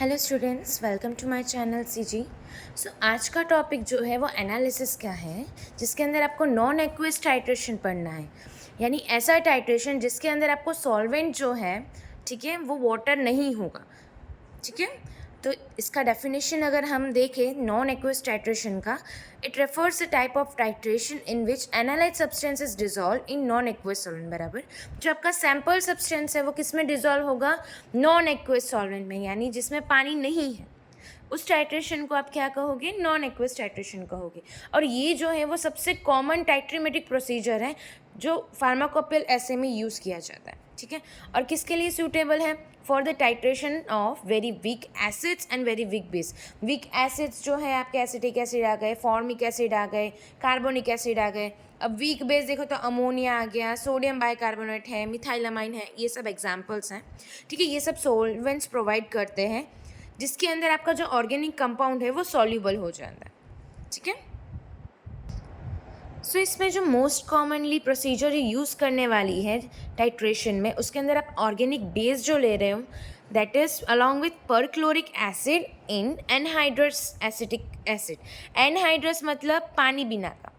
Hello students, welcome to my channel CG. So आज का topic जो है वो एनालिसिस का है, जिसके अंदर आपको नॉन एक्वियस टाइट्रेशन पढ़ना है। यानी ऐसा टाइट्रेशन जिसके अंदर आपको सॉल्वेंट जो है, ठीक है, वो वाटर नहीं होगा। ठीक है, तो इसका डेफिनेशन अगर हम देखें नॉन एक्वियस टाइट्रेशन का, it refers a type of titration in which analyte substance is dissolve in non aqueous solvent. बराबर, जो आपका सैम्पल सब्सटेंस है वो किस में डिजॉल्व होगा? नॉन एक्वियस सॉल्वेंट में, यानी जिसमें पानी नहीं है। उस टाइट्रेशन को आप क्या कहोगे? नॉन एक्वियस टाइट्रेशन कहोगे। और ये जो है वो सबसे कॉमन टाइट्रीमेटिक प्रोसीजर है जो फार्माकोपियल एसे में यूज़ किया जाता है। ठीक है, और किसके लिए सूटेबल है? For the titration of very weak acids and very weak base. Weak acids जो है आपके एसिटिक एसिड आ गए, फॉर्मिक एसिड आ गए, कार्बोनिक एसिड आ गए। अब वीक बेस देखो तो अमोनिया आ गया, सोडियम बाइकार्बोनेट है, मिथाइलामाइन है, ये सब एग्जाम्पल्स हैं। ठीक है, ये सब सोलवेंट्स प्रोवाइड करते हैं जिसके अंदर आपका जो ऑर्गेनिक कंपाउंड है वो सॉल्यूबल हो जाता है। ठीक है, सो इसमें जो मोस्ट कॉमनली प्रोसीजर यूज़ करने वाली है टाइट्रेशन में, उसके अंदर आप ऑर्गेनिक बेस जो ले रहे हो, that is along with perchloric acid in anhydrous acetic acid. Anhydrous मतलब पानी बिना का,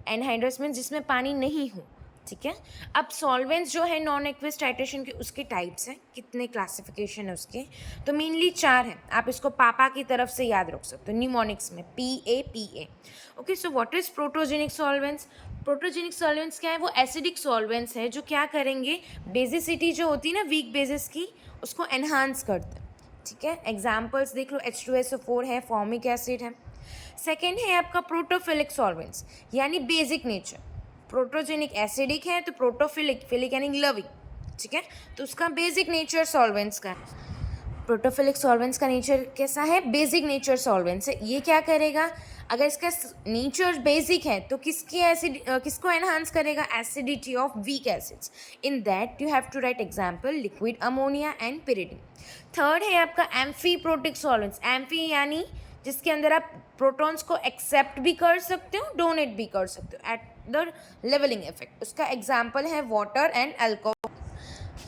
एनहाइड्रस मीन्स जिसमें पानी नहीं हो। ठीक है, अब सॉल्वेंट्स जो है नॉन एक्वियस टाइट्रेशन के, उसके टाइप्स हैं, कितने क्लासिफिकेशन है उसके, तो मेनली 4 हैं। आप इसको पापा की तरफ से याद रख सकते हो निमोनिक्स में, PAPA। Okay, so what is protogenic solvents? Protogenic solvents क्या है? वो एसिडिक सॉल्वेंट्स है जो क्या करेंगे, बेसिसिटी जो होती है ना वीक बेसिस की, उसको एनहांस करते हैं। ठीक है, एग्जाम्पल्स देख लो, H2SO4 है, फॉर्मिक एसिड है। सेकेंड है आपका प्रोटोफिलिक सॉल्वेंट्स, यानी बेसिक नेचर। प्रोटोजेनिक एसिडिक है तो प्रोटोफिलिक, फिलिक यानी लविंग। ठीक है, तो उसका बेसिक नेचर सॉल्वेंट्स का है। प्रोटोफिलिक सॉल्वेंट्स का नेचर कैसा है? बेसिक नेचर सॉल्वेंट्स है। ये क्या करेगा? अगर इसका नेचर बेसिक है तो किसको एनहांस करेगा? Acidity of weak acids. In that you have to write example liquid ammonia and pyridine. Third है आपका एम्फीप्रोटिक सॉल्वेंट्स। एम्फी यानी जिसके अंदर आप प्रोटॉन्स को एक्सेप्ट भी कर सकते हो, डोनेट भी कर सकते हो एट द लेवलिंग इफेक्ट। उसका एग्जाम्पल है वाटर एंड अल्कोहल।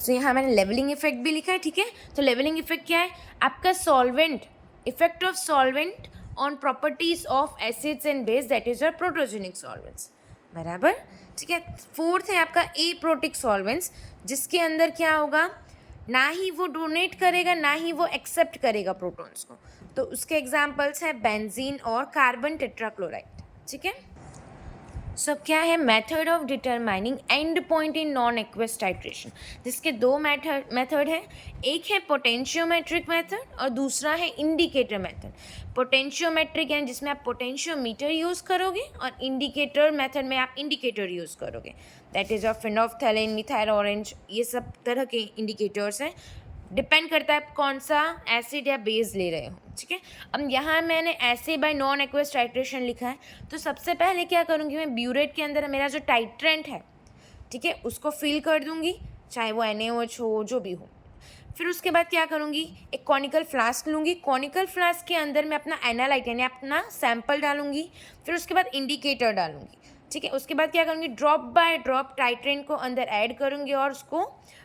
तो यहाँ मैंने लेवलिंग इफेक्ट भी लिखा है। ठीक है, तो लेवलिंग इफेक्ट क्या है? आपका solvent, effect of solvent on properties of acids and base, that is your protogenic solvents. बराबर, ठीक है। फोर्थ है आपका एप्रोटिक सॉल्वेंट्स, जिसके अंदर क्या होगा, ना ही वो डोनेट करेगा ना ही वो एक्सेप्ट करेगा प्रोटॉन्स को। तो उसके एग्जाम्पल्स हैं बेंजीन और कार्बन टेट्राक्लोराइड। ठीक है, सब क्या है? Method of determining and point in non aqueous titration, जिसके दो मेथड है। एक है पोटेंशियोमेट्रिक मेथड और दूसरा है इंडिकेटर मेथड। पोटेंशियोमेट्रिक यानी जिसमें आप पोटेंशियोमीटर यूज़ करोगे, और इंडिकेटर मेथड में आप इंडिकेटर यूज़ करोगे, that is of phenolphthalein, methyl orange, ये सब तरह के इंडिकेटर्स हैं। डिपेंड करता है आप कौन सा एसिड या बेस ले रहे हो। ठीक है, अब यहाँ मैंने acid by non aqueous titration लिखा है, तो सबसे पहले क्या करूँगी मैं, ब्यूरेट के अंदर मेरा जो टाइट्रेंट है, ठीक है, उसको फिल कर दूँगी, चाहे वो NaOH हो, जो भी हो। फिर उसके बाद क्या करूँगी, एक कॉनिकल फ्लास्क लूँगी, कॉनिकल फ्लास्क के अंदर मैं अपना एनालाइट यानी अपना सैंपल डालूँगी, फिर उसके बाद इंडिकेटर डालूँगी। ठीक है, उसके बाद क्या करूँगी, ड्रॉप बाय ड्रॉप टाइट्रेंट को अंदर ऐड करूँगी और उसको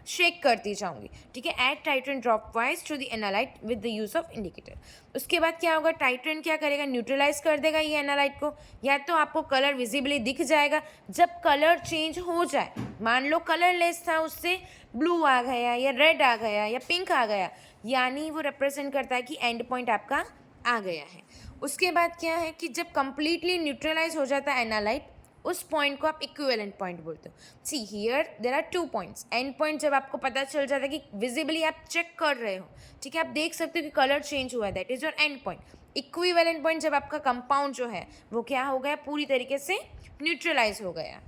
शेक करती जाऊँगी। ठीक है, add titrant dropwise to the analyte with the use of indicator. उसके बाद क्या होगा, टाइट्रेंट क्या करेगा, न्यूट्रलाइज कर देगा ये एनालाइट को, या तो आपको कलर विजिबली दिख जाएगा। जब कलर चेंज हो जाए, मान लो कलर लेस था, उससे ब्लू आ गया या रेड आ गया या पिंक आ गया, यानी वो रिप्रेजेंट करता है कि एंड पॉइंट आपका आ गया है। उसके बाद क्या है कि जब कंप्लीटली न्यूट्रलाइज हो जाता है एनालाइट, उस पॉइंट को आप इक्विवेलेंट पॉइंट बोलते हो। See here there are 2 points. End point जब आपको पता चल जाता है कि विजिबली आप चेक कर रहे हो, ठीक है, आप देख सकते हो कि कलर चेंज हुआ है, that is your and point. Equivalent point जब आपका कंपाउंड जो है वो क्या हो गया, पूरी तरीके से न्यूट्रलाइज हो गया।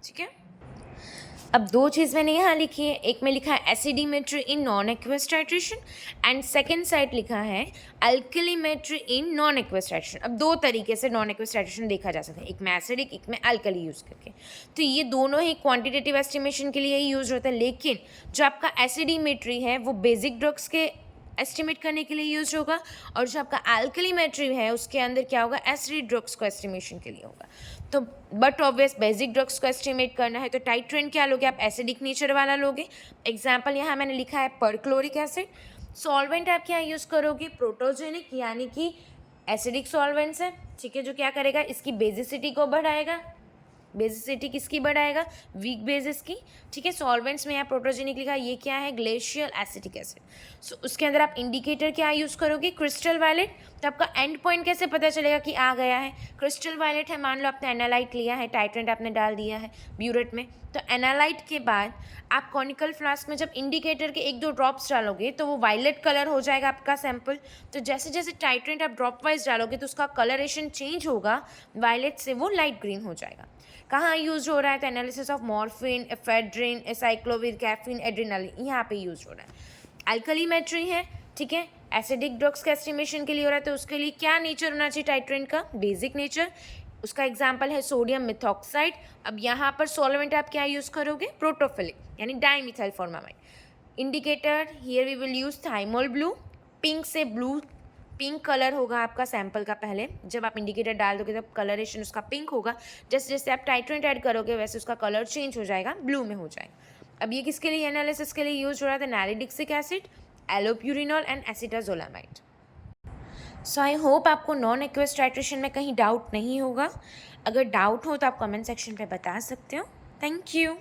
ठीक है, अब दो चीज़ मैंने यहाँ लिखी है, एक में लिखा है acidimetry in non aqueous titration and second side लिखा है alkalimetry in non aqueous titration. अब दो तरीके से नॉन एक्वियस टाइट्रेशन देखा जा सकता है, एक में एसिडिक, एक में अल्कली यूज़ करके। तो ये दोनों ही क्वांटिटेटिव एस्टिमेशन के लिए ही यूज होता है, लेकिन जो आपका एसिडिमेट्री है वो बेसिक ड्रग्स के एस्टिमेट करने के लिए यूज होगा, और जो आपका अल्कलीमेट्री है उसके अंदर क्या होगा, एसिडिक ड्रग्स को एस्टिमेशन के लिए होगा। तो बट ऑब्वियस बेसिक ड्रग्स को एस्टिमेट करना है तो टाइट्रेंट क्या लोगे आप, एसिडिक नेचर वाला लोगे। एग्जाम्पल यहाँ मैंने लिखा है परक्लोरिक एसिड। सॉल्वेंट आप क्या यूज़ करोगे, प्रोटोजेनिक यानी कि एसिडिक सॉल्वेंट्स है, ठीक है, जो क्या करेगा, इसकी बेसिसिटी को बढ़ाएगा। बेसिसिटी किसकी बढ़ाएगा, वीक बेसिस की, ठीक है। सॉल्वेंट्स में यहाँ प्रोटोजेनिक लिखा, ये क्या है, ग्लेशियल एसिटिक एसिड। सो उसके अंदर आप इंडिकेटर क्या यूज़ करोगे, क्रिस्टल वायलेट। तो आपका एंड पॉइंट कैसे पता चलेगा कि आ गया है, क्रिस्टल वायलेट है, मान लो आपने एनालाइट लिया है, टाइट्रेंट आपने डाल दिया है ब्यूरेट में, तो एनालाइट के बाद आप कॉनिकल फ्लास्क में जब इंडिकेटर के 1-2 ड्रॉप्स डालोगे तो वो वायलेट कलर हो जाएगा आपका सैंपल। तो जैसे जैसे टाइट्रेंट आप ड्रॉप वाइज डालोगे तो उसका कलरेशन चेंज होगा, वायलेट से वो लाइट ग्रीन हो जाएगा। कहाँ यूज हो रहा है, तो analysis of morphine, ephedrine, acyclovir, caffeine, adrenaline, यहाँ पे यूज हो रहा है। अल्कलीमेट्री है, ठीक है, एसिडिक ड्रग्स का एस्टिमेशन के लिए हो रहा है, तो उसके लिए क्या नेचर होना चाहिए टाइट्रेंट का, बेसिक नेचर। उसका एग्जाम्पल है सोडियम मिथॉक्साइड। अब यहाँ पर सॉल्वेंट आप क्या यूज़ करोगे, प्रोटोफिलिक यानी dimethyl formamide. Indicator here we will use thymol blue, pink से ब्लू, पिंक कलर होगा आपका सैंपल का। पहले जब आप इंडिकेटर डाल दोगे तब कलरेशन उसका पिंक होगा, जैसे जैसे आप टाइट्रेंट ऐड करोगे वैसे उसका कलर चेंज हो जाएगा, ब्लू में हो जाएगा। अब ये किसके लिए एनालिसिस के लिए यूज हो रहा था, nitric acid, allopurinol and acetazolamide. So I hope आपको नॉन एक्वेस टाइट्रेशन में कहीं डाउट नहीं होगा। अगर डाउट हो तो आप कमेंट सेक्शन पे बता सकते हो। Thank you.